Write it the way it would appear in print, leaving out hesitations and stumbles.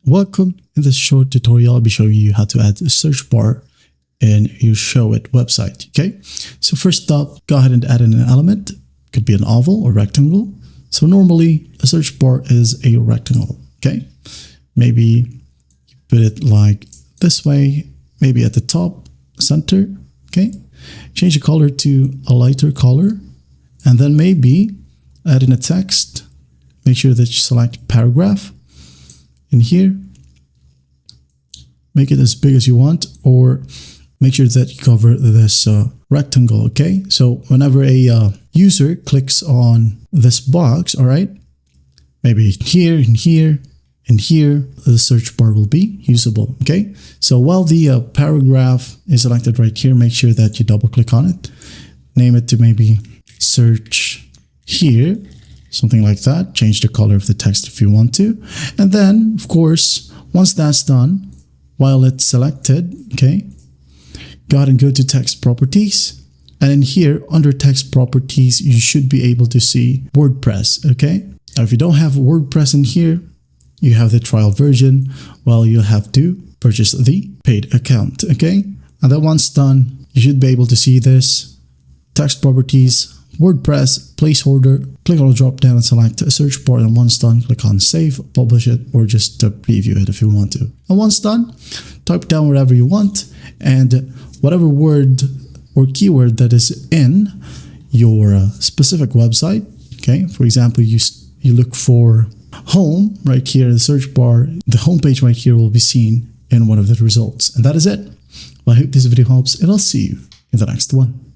Welcome. In this short tutorial, I'll be showing you how to add a search bar in your Showit website. Okay, so first up, go ahead and add in an element. Could be an oval or rectangle. So normally a search bar is a rectangle. Okay, maybe you put it like this way, maybe at the top center. Okay, change the color to a lighter color, and then maybe add in a text. Make sure that you select paragraph in here. Make it as big as you want, or make sure that you cover this rectangle. Okay, so whenever a user clicks on this box, all right, maybe here and here and here, the search bar will be usable. Okay, so while the paragraph is selected right here, make sure that you double click on it, name it to maybe search here, something like that. Change the color of the text if you want to, and then of course, once that's done, while it's selected, okay, go ahead and go to text properties, and in here under text properties you should be able to see WordPress. Okay, now if you don't have WordPress in here, you have the trial version, well, you'll have to purchase the paid account. Okay, and then once done, you should be able to see this text properties, WordPress, placeholder. Click on the drop down and select a search bar, and once done, click on save, publish it, or just preview it if you want to. And once done, type down whatever you want, and whatever word or keyword that is in your specific website. Okay, for example, you look for home right here in the search bar. The home page right here will be seen in one of the results, and that is it. Well, I hope this video helps, and I'll see you in the next one.